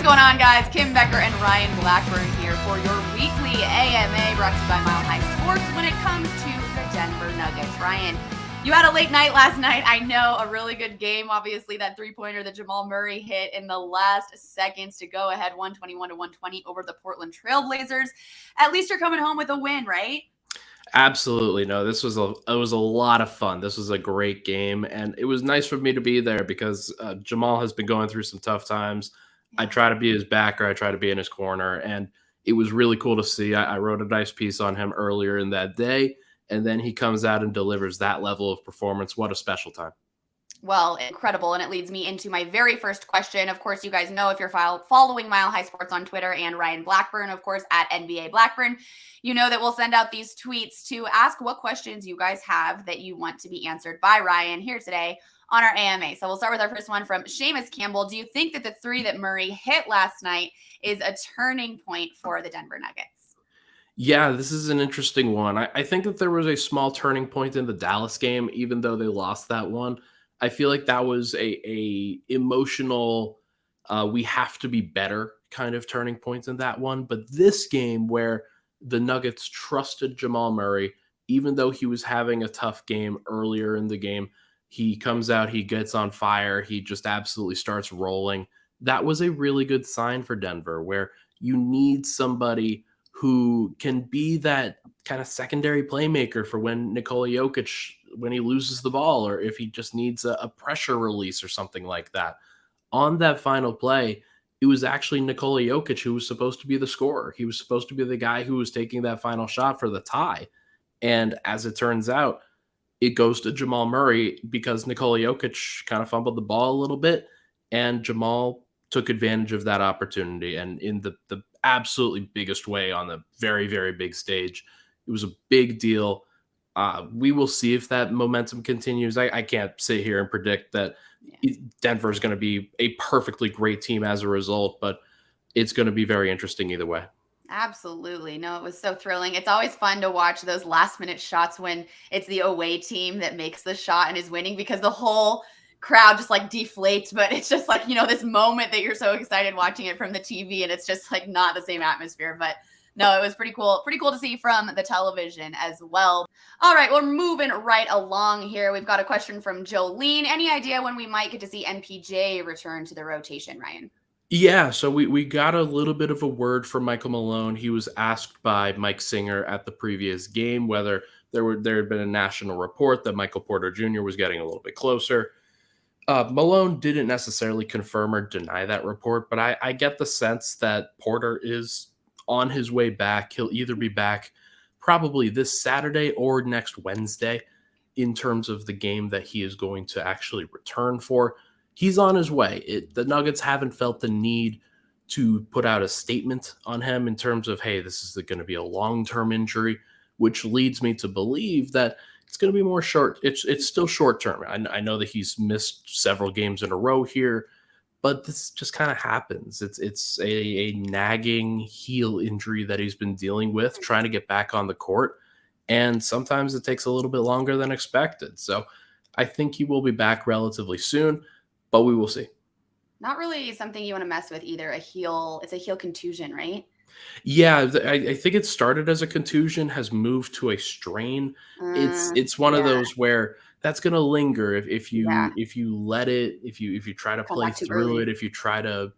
going on, guys? Kim Becker and Ryan Blackburn here for your weekly AMA brought to you by Mile High Sports when it comes to the Denver Nuggets. Ryan, you had a late night last night. I know, a really good game. Obviously, that three-pointer that Jamal Murray hit in the last seconds to go ahead 121-120 over the Portland Trailblazers. At least you're coming home with a win, right? Absolutely. No, it was a lot of fun. This was a great game, and it was nice for me to be there because Jamal has been going through some tough times. I try to be his backer. I try to be in his corner, and it was really cool to see. I wrote a nice piece on him earlier in that day, and then he comes out and delivers that level of performance. What a special time. Well, incredible. And it leads me into my very first question. Of course, you guys know if you're following Mile High Sports on Twitter and Ryan Blackburn, of course, at NBA Blackburn, you know that we'll send out these tweets to ask what questions you guys have that you want to be answered by Ryan here today on our AMA. So we'll start with our first one from Seamus Campbell. Do you think that the three that Murray hit last night is a turning point for the Denver Nuggets? Yeah, this is an interesting one. I think that there was a small turning point in the Dallas game, even though they lost that one. I feel like that was a emotional, we have to be better kind of turning point in that one. But this game where the Nuggets trusted Jamal Murray, even though he was having a tough game earlier in the game, he comes out, he gets on fire, he just absolutely starts rolling. That was a really good sign for Denver, where you need somebody who can be that kind of secondary playmaker for when Nikola Jokic, when he loses the ball, or if he just needs a pressure release or something like that. On that final play, it was actually Nikola Jokic who was supposed to be the scorer. He was supposed to be the guy who was taking that final shot for the tie. And as it turns out, it goes to Jamal Murray because Nikola Jokic kind of fumbled the ball a little bit, and Jamal took advantage of that opportunity. And in the absolutely biggest way on the very, very big stage, it was a big deal. We will see if that momentum continues. I can't sit here and predict that Denver is going to be a perfectly great team as a result, but it's going to be very interesting either way. Absolutely. No, it was so thrilling. It's always fun to watch those last minute shots when it's the away team that makes the shot and is winning, because the whole crowd just like deflates, but it's just like, this moment that you're so excited watching it from the TV, and it's just like not the same atmosphere. But no, it was pretty cool to see from the television as well. All right, we're moving right along here. We've got a question from Jolene. Any idea when we might get to see MPJ return to the rotation, Ryan? Yeah, so we got a little bit of a word from Michael Malone. He was asked by Mike Singer at the previous game whether there had been a national report that Michael Porter Jr. was getting a little bit closer. Malone didn't necessarily confirm or deny that report, but I get the sense that Porter is on his way back. He'll either be back probably this Saturday or next Wednesday in terms of the game that he is going to actually return for. He's on his way. The Nuggets haven't felt the need to put out a statement on him in terms of, hey, this is going to be a long-term injury, which leads me to believe that it's going to be more short. It's still short-term. I know that he's missed several games in a row here, but this just kind of happens. It's a nagging heel injury that he's been dealing with, trying to get back on the court, and sometimes it takes a little bit longer than expected. So I think he will be back relatively soon, but we will see. Not really something you want to mess with either. It's a heel contusion, right? Yeah, I think it started as a contusion, has moved to a strain. It's one of those where that's going to linger if you let it, if you try to play through it, if you try to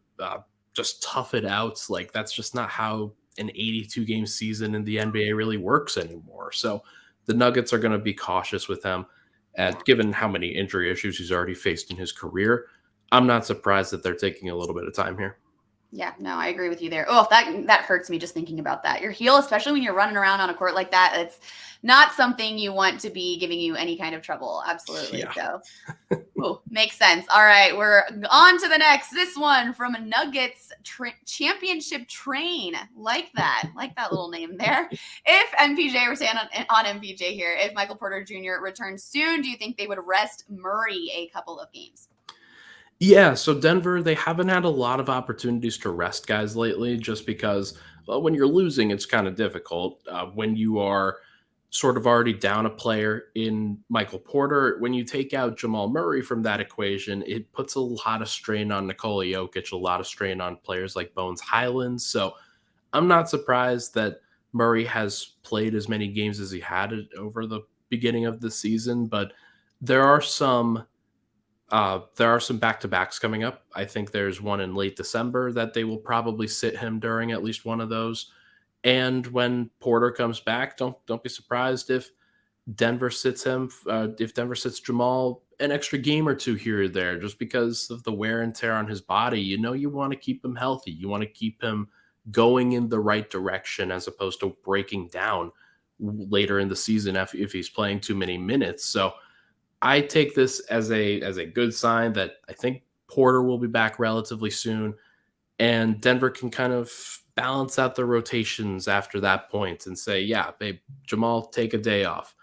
just tough it out. Like, that's just not how an 82 game season in the NBA really works anymore. So the Nuggets are going to be cautious with him. Given how many injury issues he's already faced in his career, I'm not surprised that they're taking a little bit of time here. Yeah, no, I agree with you there. Oh, that hurts me just thinking about that. Your heel, especially when you're running around on a court like that, it's not something you want to be giving you any kind of trouble. Absolutely. Yeah. So, makes sense. All right, we're on to the next. This one from a Nuggets championship train. Like that little name there. If MPJ, we're saying on MPJ here, if Michael Porter Jr. returns soon, do you think they would rest Murray a couple of games? Yeah, so Denver, they haven't had a lot of opportunities to rest guys lately just because, well, when you're losing, it's kind of difficult. When you are sort of already down a player in Michael Porter. When you take out Jamal Murray from that equation, it puts a lot of strain on Nikola Jokic, a lot of strain on players like Bones Highlands. So I'm not surprised that Murray has played as many games as he had over the beginning of the season, but there are some back-to-backs coming up. I think there's one in late December that they will probably sit him during at least one of those. And when Porter comes back, don't be surprised if Denver sits him. If Denver sits Jamal an extra game or two here or there, just because of the wear and tear on his body. You want to keep him healthy. You want to keep him going in the right direction as opposed to breaking down later in the season if he's playing too many minutes. So I take this as a good sign that I think Porter will be back relatively soon, and Denver can kind of balance out the rotations after that point and say, yeah, babe, Jamal, take a day off.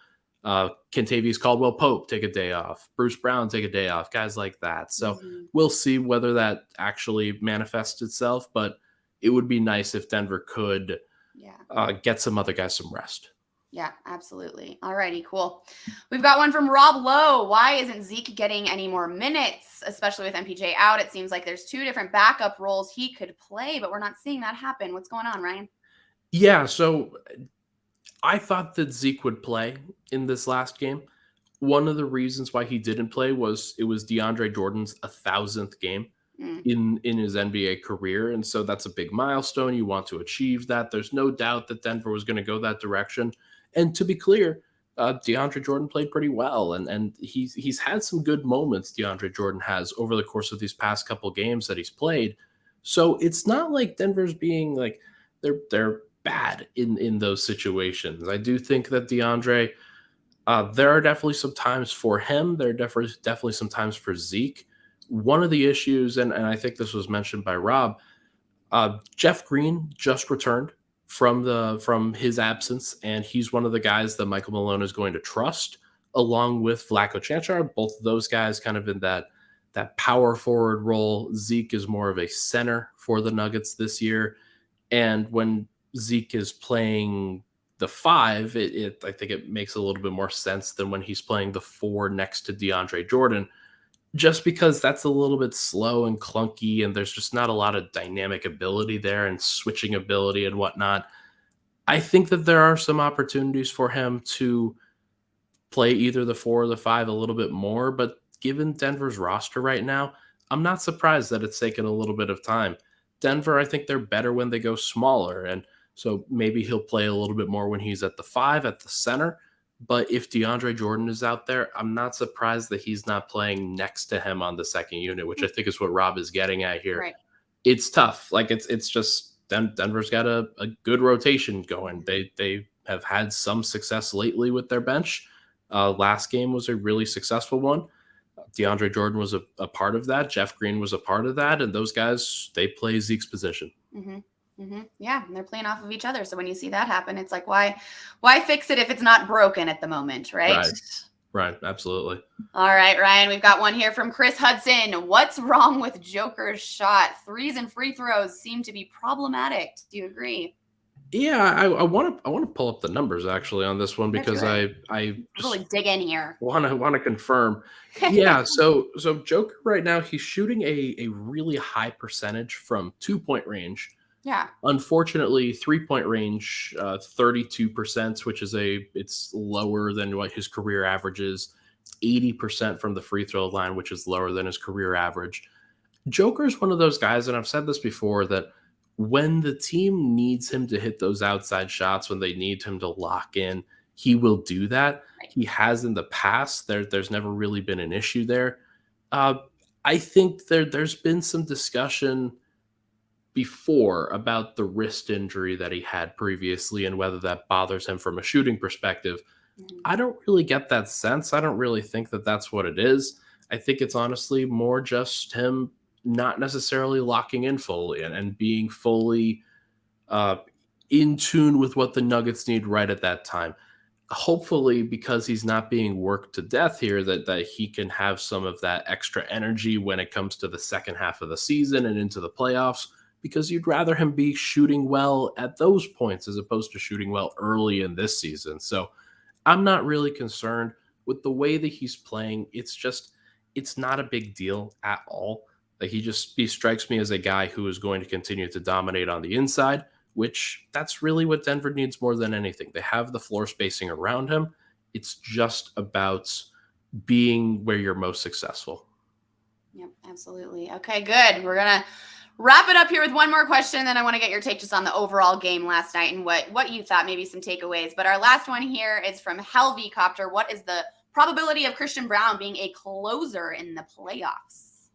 Kentavious Caldwell Pope, take a day off. Bruce Brown, take a day off. Guys like that. So we'll see whether that actually manifests itself, but it would be nice if Denver could get some other guys some rest. Yeah, absolutely. All righty, cool. We've got one from Rob Lowe. Why isn't Zeke getting any more minutes, especially with MPJ out? It seems like there's two different backup roles he could play, but we're not seeing that happen. What's going on, Ryan? Yeah, so I thought that Zeke would play in this last game. One of the reasons why he didn't play was it was DeAndre Jordan's 1,000th game in his NBA career. And so that's a big milestone. You want to achieve that. There's no doubt that Denver was going to go that direction. And to be clear, DeAndre Jordan played pretty well, and he's had some good moments. DeAndre Jordan has over the course of these past couple games that he's played. So it's not like Denver's being like they're bad in those situations. I do think that DeAndre, there are definitely some times for him. There are definitely some times for Zeke. One of the issues, and I think this was mentioned by Rob, Jeff Green just returned from his absence, and he's one of the guys that Michael Malone is going to trust, along with Vlatko Čančar. Both of those guys kind of in that power forward role. Zeke is more of a center for the Nuggets this year, and when Zeke is playing the 5, I think it makes a little bit more sense than when he's playing the 4 next to DeAndre Jordan, just because that's a little bit slow and clunky, and there's just not a lot of dynamic ability there and switching ability and whatnot. I think that there are some opportunities for him to play either the 4 or the 5 a little bit more, but given Denver's roster right now, I'm not surprised that it's taken a little bit of time. Denver, I think they're better when they go smaller, and so maybe he'll play a little bit more when he's at the 5 at the center. But if DeAndre Jordan is out there, I'm not surprised that he's not playing next to him on the second unit, which I think is what Rob is getting at here. Right. It's tough. Like it's just Denver's got a good rotation going. They have had some success lately with their bench. Last game was a really successful one. DeAndre Jordan was a part of that. Jeff Green was a part of that. And those guys, they play Zeke's position. Mm-hmm. Mm-hmm. Yeah, and they're playing off of each other. So when you see that happen, it's like, why fix it if it's not broken at the moment, right? Right, absolutely. All right, Ryan, we've got one here from Chris Hudson. What's wrong with Joker's shot? Threes and free throws seem to be problematic. Do you agree? Yeah, I want to pull up the numbers actually on this one because I really dig in here. Want to confirm. Yeah, so Joker right now he's shooting a really high percentage from 2-point range. Yeah. Unfortunately, 3-point range, 32%, which is it's lower than what his career average is. 80% from the free throw line, which is lower than his career average. Joker's one of those guys, and I've said this before, that when the team needs him to hit those outside shots, when they need him to lock in, he will do that. Right. He has in the past. There's never really been an issue there. I think there's been some discussion before about the wrist injury that he had previously and whether that bothers him from a shooting perspective. Mm-hmm. I don't really get that sense. I don't really think that that's what it is. I think it's honestly more just him not necessarily locking in fully and being fully in tune with what the Nuggets need right at that time. Hopefully, because he's not being worked to death here, that he can have some of that extra energy when it comes to the second half of the season and into the playoffs, because you'd rather him be shooting well at those points as opposed to shooting well early in this season. So I'm not really concerned with the way that he's playing. It's not a big deal at all. Like he strikes me as a guy who is going to continue to dominate on the inside, which that's really what Denver needs more than anything. They have the floor spacing around him. It's just about being where you're most successful. Yep, absolutely. Okay, good. We're gonna wrap it up here with one more question, then I want to get your take just on the overall game last night and what you thought, maybe some takeaways. But our last one here is from Helvey Copter. What is the probability of Christian Braun being a closer in the playoffs?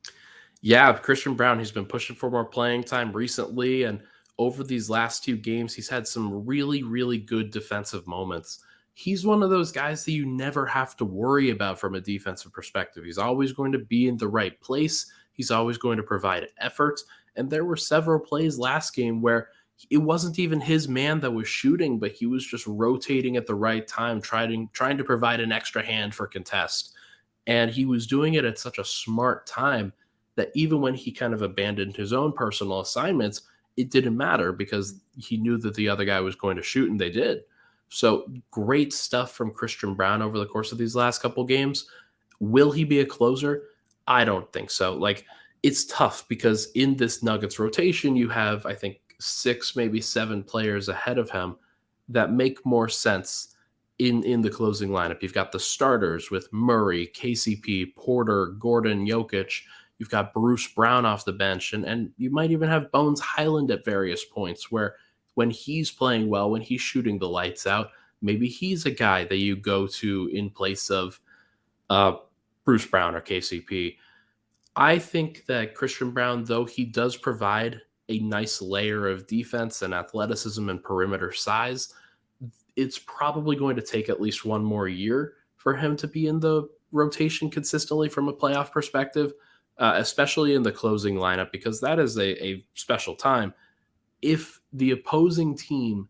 Yeah, Christian Braun, he's been pushing for more playing time recently, and over these last two games, he's had some really, really good defensive moments. He's one of those guys that you never have to worry about from a defensive perspective. He's always going to be in the right place. He's always going to provide effort. And there were several plays last game where it wasn't even his man that was shooting, but he was just rotating at the right time, trying to provide an extra hand for contest. And he was doing it at such a smart time that even when he kind of abandoned his own personal assignments, it didn't matter because he knew that the other guy was going to shoot, and they did. So great stuff from Christian Braun over the course of these last couple games. Will he be a closer? I don't think so. Like, it's tough because in this Nuggets rotation, you have, I think, 6, maybe 7 players ahead of him that make more sense in the closing lineup. You've got the starters with Murray, KCP, Porter, Gordon, Jokic. You've got Bruce Brown off the bench, and you might even have Bones Highland at various points where when he's playing well, when he's shooting the lights out, maybe he's a guy that you go to in place of Bruce Brown or KCP. I think that Christian Braun, though he does provide a nice layer of defense and athleticism and perimeter size, it's probably going to take at least one more year for him to be in the rotation consistently from a playoff perspective, especially in the closing lineup, because that is a special time. If the opposing team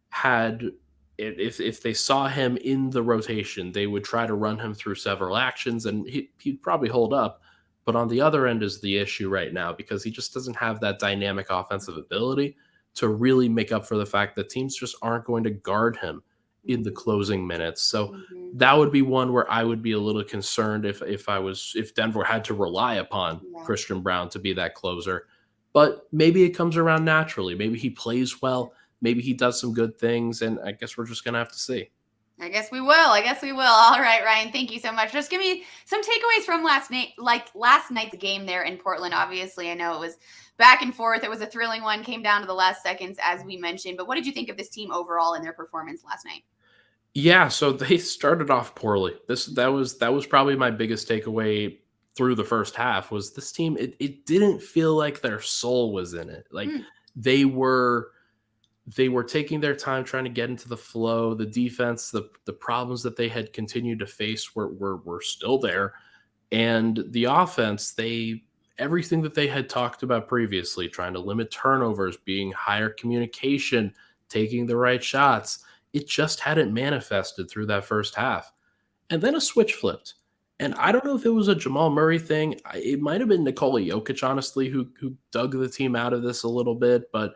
had if they saw him in the rotation, they would try to run him through several actions, and he'd probably hold up. But on the other end is the issue right now because he just doesn't have that dynamic offensive ability to really make up for the fact that teams just aren't going to guard him in the closing minutes. So that would be one where I would be a little concerned if Denver had to rely upon Christian Braun to be that closer. But maybe it comes around naturally. Maybe he plays well. Maybe he does some good things, and I guess we're just going to have to see. I guess we will. All right, Ryan, thank you so much. Just give me some takeaways from last night's game there in Portland. Obviously, I know it was back and forth. It was a thrilling one, came down to the last seconds, as we mentioned. But what did you think of this team overall and their performance last night? Yeah, so they started off poorly. That was probably my biggest takeaway through the first half was this team. It didn't feel like their soul was in it. Like they were taking their time trying to get into the flow. The defense, the problems that they had continued to face were still there, and the offense, everything that they had talked about previously, trying to limit turnovers, being higher communication, taking the right shots, it just hadn't manifested through that first half. And then a switch flipped. And I don't know if it was a Jamal Murray thing. It might have been Nikola Jokic, honestly, who dug the team out of this a little bit, but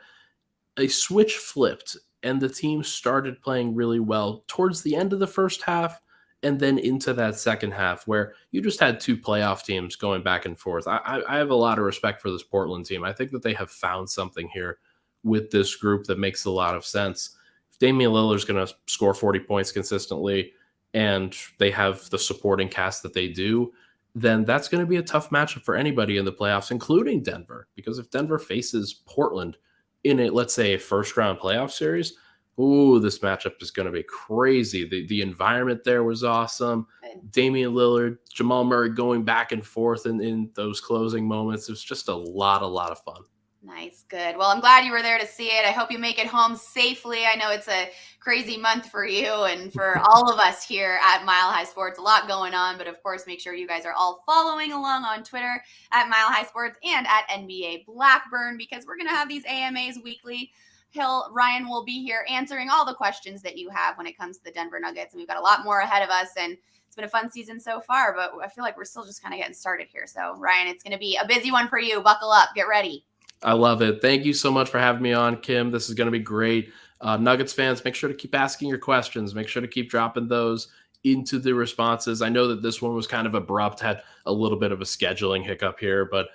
a switch flipped and the team started playing really well towards the end of the first half and then into that second half where you just had two playoff teams going back and forth. I have a lot of respect for this Portland team. I think that they have found something here with this group that makes a lot of sense. If Damian Lillard's going to score 40 points consistently and they have the supporting cast that they do, then that's going to be a tough matchup for anybody in the playoffs, including Denver. Because if Denver faces Portland in a, let's say, a first round playoff series, ooh, this matchup is going to be crazy. The environment there was awesome. Damian Lillard, Jamal Murray going back and forth in those closing moments. It was just a lot of fun. Nice. Good. Well, I'm glad you were there to see it. I hope you make it home safely. I know it's a crazy month for you and for all of us here at Mile High Sports. A lot going on, but of course, make sure you guys are all following along on Twitter at Mile High Sports and at NBA Blackburn because we're going to have these AMAs weekly. Ryan will be here answering all the questions that you have when it comes to the Denver Nuggets. And we've got a lot more ahead of us. And it's been a fun season so far, but I feel like we're still just kind of getting started here. So, Ryan, it's going to be a busy one for you. Buckle up. Get ready. I love it. Thank you so much for having me on, Kim. This is going to be great. Nuggets fans, make sure to keep asking your questions. Make sure to keep dropping those into the responses. I know that this one was kind of abrupt, had a little bit of a scheduling hiccup here, but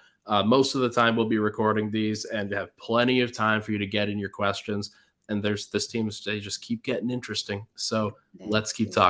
most of the time we'll be recording these and have plenty of time for you to get in your questions. And there's this team, they just keep getting interesting. So let's keep talking.